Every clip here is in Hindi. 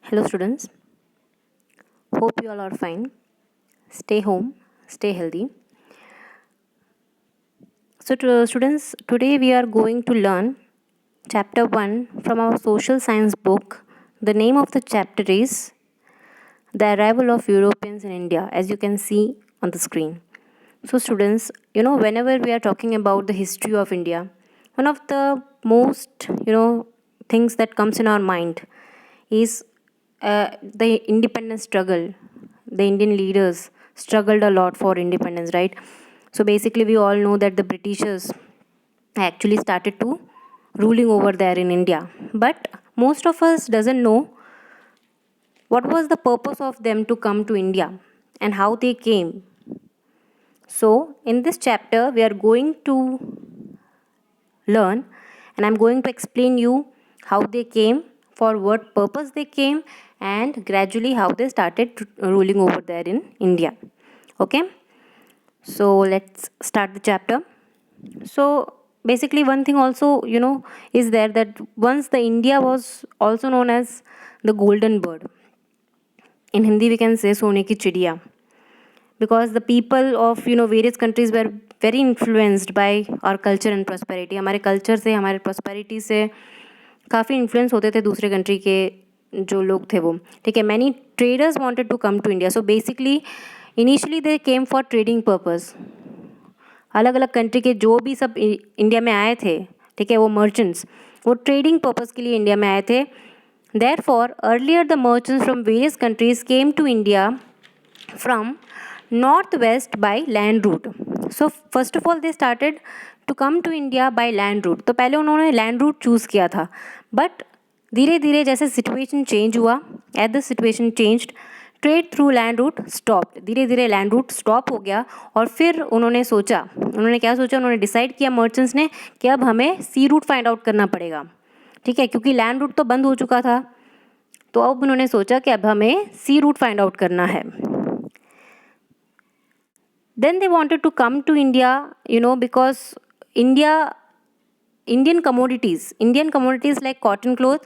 Hello, students. Hope you all are fine. Stay home, stay healthy. So, students, today we are going to learn chapter 1 from our social science book. The name of the chapter is The Arrival of Europeans in India, as you can see on the screen. So, students, whenever we are talking about the history of India, one of the most, things that comes in our mind is the independence struggle. The Indian leaders struggled a lot for independence, right? So basically, we all know that the Britishers actually started to ruling over there in India, but most of us doesn't know what was the purpose of them to come to India and how they came. So in this chapter, we are going to learn and I'm going to explain you how they came, for what purpose they came, and gradually how they started ruling over there in India. Okay, so let's start the chapter. So basically one thing also is there that once the India was also known as the golden bird. In Hindi we can say sone ki chidiya, because the people of various countries were very influenced by our culture and prosperity. हमारे कल्चर से, हमारे प्रॉस्पेरिटी से काफ़ी इन्फ्लुएंस होते थे दूसरे कंट्री के जो लोग थे वो, ठीक है. Many traders wanted to come to India. So basically initially they came for trading purpose. अलग अलग कंट्री के जो भी सब इंडिया में आए थे, ठीक है, वो मर्चेंट्स, वो ट्रेडिंग पर्पस के लिए इंडिया में आए थे. Therefore earlier the merchants from various countries came to India from north west by land route. So first of all they started to come to India by land route. तो पहले उन्होंने लैंड रूट चूज़ किया था, बट धीरे धीरे जैसे सिचुएशन चेंज हुआ, at the situation changed, trade through land route stop. धीरे धीरे लैंड रूट स्टॉप हो गया और फिर उन्होंने क्या सोचा, उन्होंने डिसाइड किया मर्चेंट्स ने कि अब हमें सी रूट फाइंड आउट करना पड़ेगा, ठीक है, क्योंकि लैंड रूट तो बंद हो चुका था. तो अब उन्होंने सोचा कि अब हमें सी रूट फाइंड आउट करना है. Then they wanted to come to India, because Indian commodities like cotton cloth,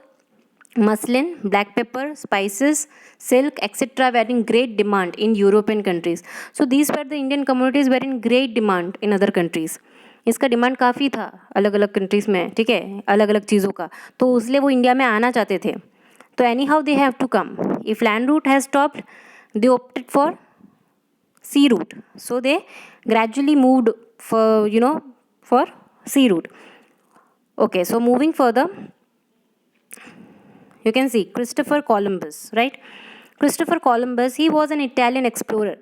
muslin, black pepper, spices, silk, etc. were in great demand in European countries. So these were the Indian commodities were in great demand in other countries. इसका डिमांड काफ़ी था अलग अलग कंट्रीज़ में, ठीक है, अलग अलग चीज़ों का. तो इसलिए वो इंडिया में आना चाहते थे. तो anyhow they have to come. If land route has stopped, they opted for sea route. So they gradually moved for sea route. Okay, so moving further, you can see Christopher Columbus, right? Christopher Columbus, he was an Italian explorer,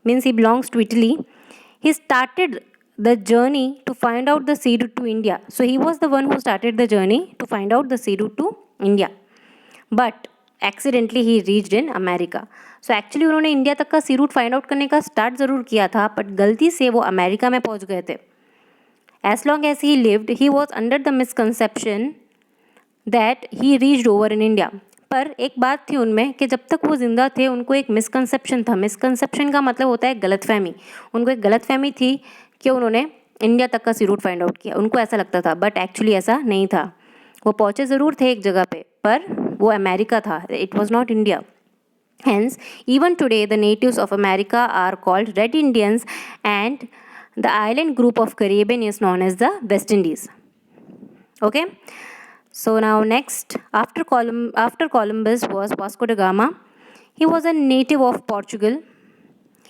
means he belongs to Italy. He started the journey to find out the sea route to India. So he was the one who started the journey to find out the sea route to India, but accidentally he reached in America. So actually उन्होंने इंडिया तक का सी रूट फाइंड आउट करने का स्टार्ट ज़रूर किया था, बट गलती से वो अमेरिका में पहुंच गए थे. As long as he lived, he was under the misconception that he reached over in India. पर एक बात थी उनमें कि जब तक वो जिंदा थे उनको एक मिसकंसेप्शन था. मिसकंसेप्शन का मतलब होता है गलतफहमी. उनको एक गलतफहमी थी कि उन्होंने इंडिया तक का सी रूट फाइंड आउट किया. उनको ऐसा लगता था, बट एक्चुअली ऐसा नहीं था. वो पहुँचे ज़रूर थे एक जगह पे, पर वो अमेरिका था. It was not India. Hence, even today, the natives of America are called Red Indians, and the island group of Caribbean is known as the West Indies. Okay. So now next, after Columbus was Vasco da Gama. He was a native of Portugal.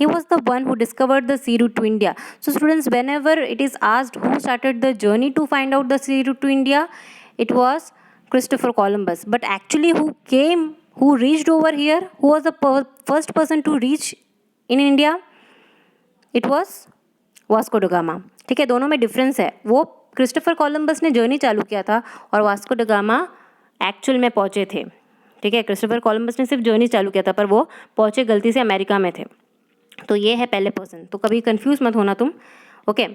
He was the one who discovered the sea route to India. So students, whenever it is asked who started the journey to find out the sea route to India, it was Christopher Columbus. But actually who reached over here, who was the first person to reach in India? It was Vasco da Gama. ठीक है, दोनों में डिफरेंस है. वो क्रिस्टोफर कोलंबस ने जर्नी चालू किया था और वास्को ड गामा एक्चुअल में पहुँचे थे. ठीक है, क्रिस्टोफर कोलंबस ने सिर्फ जर्नी चालू किया था, पर वो पहुँचे गलती से अमेरिका में थे. तो ये है पहले पर्सन. तो कभी कंफ्यूज मत होना तुम. Okay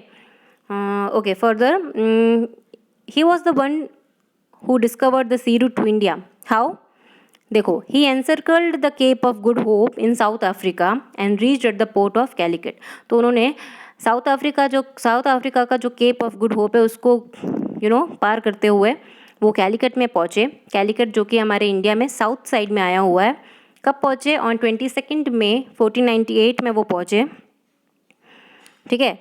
okay, further he was the one who discovered the sea route to India. How? देखो, he encircled the Cape of Good Hope in South Africa and reached at the port of Calicut. तो उन्होंने साउथ अफ्रीका का जो केप ऑफ गुड होप है उसको पार करते हुए वो कैलिकट में पहुँचे। कैलिकट जो कि हमारे इंडिया में साउथ साइड में आया हुआ है। कब पहुँचे? ऑन 22 मई 1498 में वो पहुँचे, ठीक है,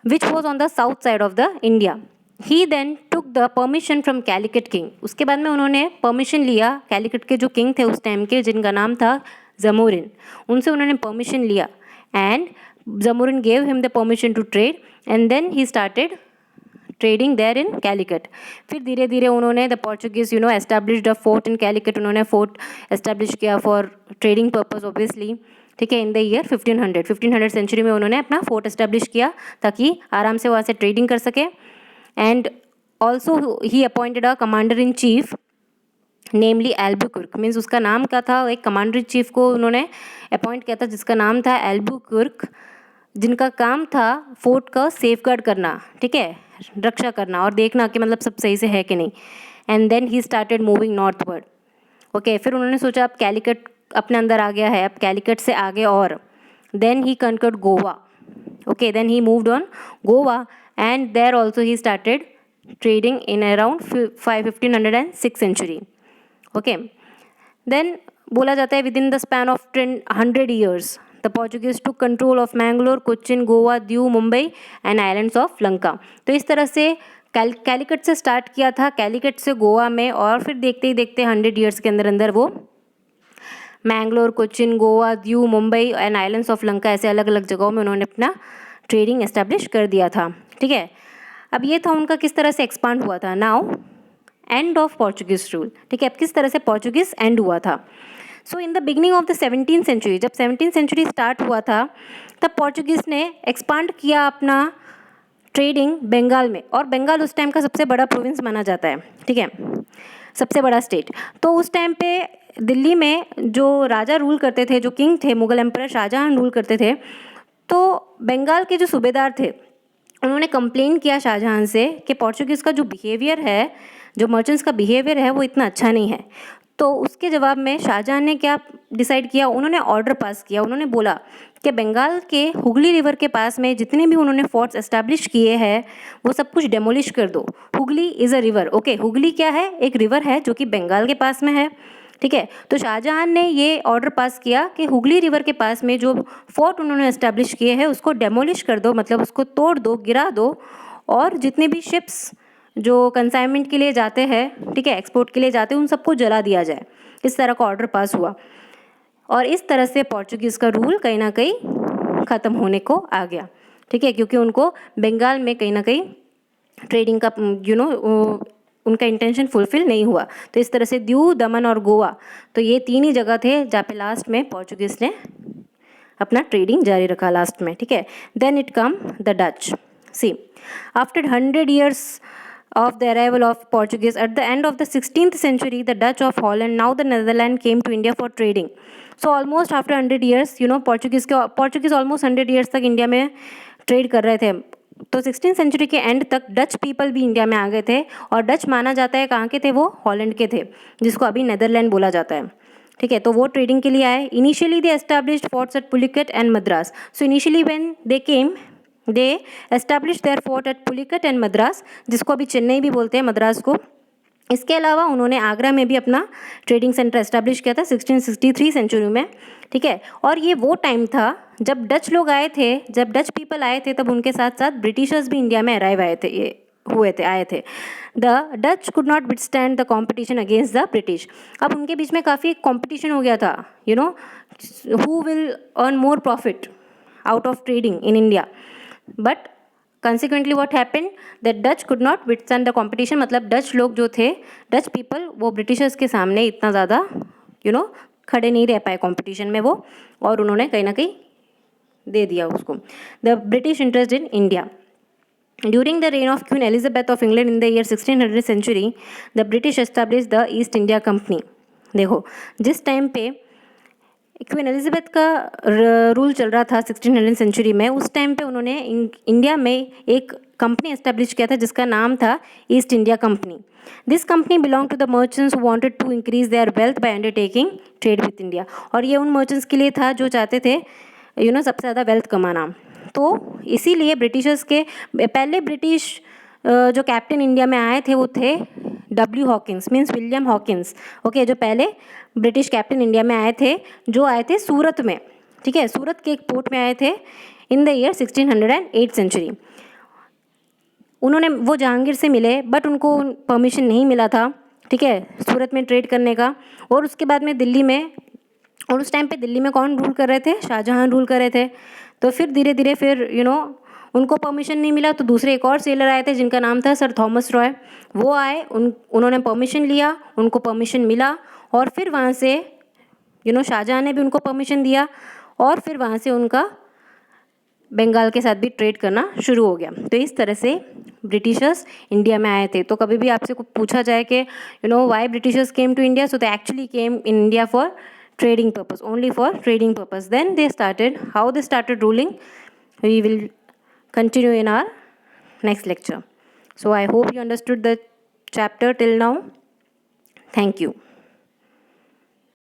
which was on the south side of the India. He then took the permission from Calicut king. उसके बाद में उन्होंने परमिशन लिया, कैलिकट के जो किंग थे उस टाइम के, जिनका नाम था जमोरिन, उनसे उन्होंने परमिशन लिया। And Zamorin gave him the permission to trade and then he started trading there in Calicut. फिर धीरे धीरे उन्होंने the Portuguese established a fort in Calicut. उन्होंने फोर्ट एस्टैब्लिश किया फॉर ट्रेडिंग पर्पज ऑब्वियसली, ठीक है, इन द ईयर 1500 सेंचुरी में उन्होंने अपना फोर्ट एस्टैब्लिश किया ताकि आराम से वहाँ से ट्रेडिंग कर सके। And also he appointed a commander in chief namely Albuquerque. Means उसका नाम क्या था? एक कमांडर इन चीफ को उन्होंने अपॉइंट किया था जिसका नाम था एल्बुकुर्क, जिनका काम था फोर्ट का सेफगार्ड करना, ठीक है, रक्षा करना और देखना कि मतलब सब सही से है कि नहीं। And then he started moving northward. Okay, फिर उन्होंने सोचा अब कैलिकट अपने अंदर आ गया है, अब कैलिकट से आगे और then he conquered Goa. Okay, then he moved on Goa and there also he started trading in around 1506 century. Okay, then बोला जाता है within the span of 100 years the Portuguese to control of Mangalore, Cochin, Goa, Diu, Mumbai and islands of Lanka. तो इस तरह से कैलिकट से स्टार्ट किया था, कैलिकट से गोवा में, और फिर देखते ही देखते 100 ईयर्स के अंदर अंदर वो Mangalore, Cochin, Goa, Diu, Mumbai and islands of Lanka ऐसे अलग अलग जगहों में उन्होंने अपना ट्रेडिंग एस्टैब्लिश कर दिया था, ठीक है। अब ये था उनका किस तरह से एक्सपांड हुआ था। Now end of Portuguese rule, ठीक है, अब किस तरह से पोर्चुगीज एंड हुआ था। So in the beginning of the 17th century, जब 17th सेंचुरी स्टार्ट हुआ था तब पोर्चुगीज ने एक्सपांड किया अपना ट्रेडिंग बंगाल में, और बंगाल उस टाइम का सबसे बड़ा प्रोविंस माना जाता है, ठीक है, सबसे बड़ा स्टेट। तो उस टाइम पे दिल्ली में जो राजा रूल करते थे, जो किंग थे, मुगल एम्परर शाहजहां रूल करते थे, तो बंगाल के जो सूबेदार थे उन्होंने कंप्लेन किया शाहजहां से कि पोर्चुगीज़ का जो बिहेवियर है, जो मर्चेंट्स का बिहेवियर है वो इतना अच्छा नहीं है। तो उसके जवाब में शाहजहां ने क्या डिसाइड किया? उन्होंने ऑर्डर पास किया। उन्होंने बोला कि बंगाल के हुगली रिवर के पास में जितने भी उन्होंने फोर्ट्स एस्टैब्लिश किए हैं वो सब कुछ डेमोलिश कर दो। Hooghly is a river, okay, Hooghly क्या है? एक रिवर है जो कि बंगाल के पास में है, ठीक है। तो शाहजहां ने ये ऑर्डर पास किया कि हुगली रिवर के पास में जो फोर्ट उन्होंने एस्टैब्लिश किए हैं उसको डेमोलिश कर दो, मतलब उसको तोड़ दो, गिरा दो, और जितने भी शिप्स जो कंसाइनमेंट के लिए जाते हैं, ठीक है, एक्सपोर्ट के लिए जाते हैं, उन सबको जला दिया जाए। इस तरह का ऑर्डर पास हुआ और इस तरह से पोर्चुगीज़ का रूल कहीं ना कहीं ख़त्म होने को आ गया, ठीक है, क्योंकि उनको बंगाल में कहीं ना कहीं ट्रेडिंग का उनका इंटेंशन फुलफिल नहीं हुआ। तो इस तरह से दीव, दमन और गोवा, तो ये तीन ही जगह थे जहाँ पे लास्ट में पोर्चुगीज़ ने अपना ट्रेडिंग जारी रखा लास्ट में, ठीक है। Then it came the Dutch. See after 100 years of the arrival of Portuguese at the end of the 16th century, the Dutch of Holland, now the Netherlands, came to India for trading. So almost after 100 years, Portuguese almost 100 years तक इंडिया में ट्रेड कर रहे थे। तो 16th सेंचुरी के एंड तक डच पीपल भी इंडिया में आ गए थे, और डच माना जाता है कहाँ के थे? वो हॉलैंड के थे, जिसको अभी नेदरलैंड बोला जाता है, ठीक है। तो वो ट्रेडिंग के लिए आए। Initially they established forts at Pulicat and Madras. So initially when they came they establish their fort at Pulicat and Madras, जिसको अभी चेन्नई भी बोलते हैं, मद्रास को। इसके अलावा उन्होंने आगरा में भी अपना ट्रेडिंग सेंटर एस्टैब्लिश किया था 1663 सेंचुरी में, ठीक है। और ये वो टाइम था जब डच लोग आए थे, जब डच पीपल आए थे, तब उनके साथ साथ ब्रिटिशर्स भी इंडिया में अराइव आए थे। The Dutch could not withstand the competition against the British. अब उनके बीच में काफ़ी कॉम्पिटिशन हो गया था, who will earn more profit out of trading in India. But consequently what happened, that Dutch could not withstand the competition। मतलब डच लोग जो थे, डच पीपल, वो ब्रिटिशर्स के सामने इतना ज़्यादा खड़े नहीं रह पाए कंपटीशन में वो, और उन्होंने कहीं ना कहीं दे दिया उसको। The British interest in India during the reign of Queen Elizabeth of England in the year 1600 century, the British establish the East India Company. देखो, जिस टाइम पे क्वीन एलिजाबेथ का रूल चल रहा था 1600 सेंचुरी में, उस टाइम पे उन्होंने इंडिया में एक कंपनी एस्टेब्लिश किया था जिसका नाम था East India Company. This company belong to the merchants who wanted to increase their wealth by undertaking trade with India. और ये उन मर्चेंट्स के लिए था जो चाहते थे सबसे ज़्यादा वेल्थ कमाना। तो इसीलिए ब्रिटिशर्स के पहले ब्रिटिश जो कैप्टन इंडिया में आए थे वो थे W Hawkins means William Hawkins, okay, जो पहले ब्रिटिश कैप्टन इंडिया में आए थे, जो आए थे सूरत में, ठीक है, सूरत के एक पोर्ट में आए थे इन द ईयर 1608 सेंचुरी। उन्होंने वो जहांगीर से मिले बट उनको परमिशन नहीं मिला था, ठीक है, सूरत में ट्रेड करने का। और उसके बाद में दिल्ली में, और उस टाइम पे दिल्ली में कौन रूल कर रहे थे? शाहजहां रूल कर रहे थे। तो फिर धीरे धीरे फिर उनको परमिशन नहीं मिला, तो दूसरे एक और सेलर आए थे जिनका नाम था सर थॉमस रॉय। वो आए, उन्होंने परमिशन लिया, उनको परमिशन मिला, और फिर वहाँ से शाहजहां ने भी उनको परमिशन दिया, और फिर वहाँ से उनका बंगाल के साथ भी ट्रेड करना शुरू हो गया। तो इस तरह से ब्रिटिशर्स इंडिया में आए थे। तो कभी भी आपसे कुछ पूछा जाए कि why Britishers came to India, so they actually came in India for trading purpose, only for trading purpose. Then they started, how they started ruling, we will continue in our next lecture. So I hope you understood the chapter till now. Thank you.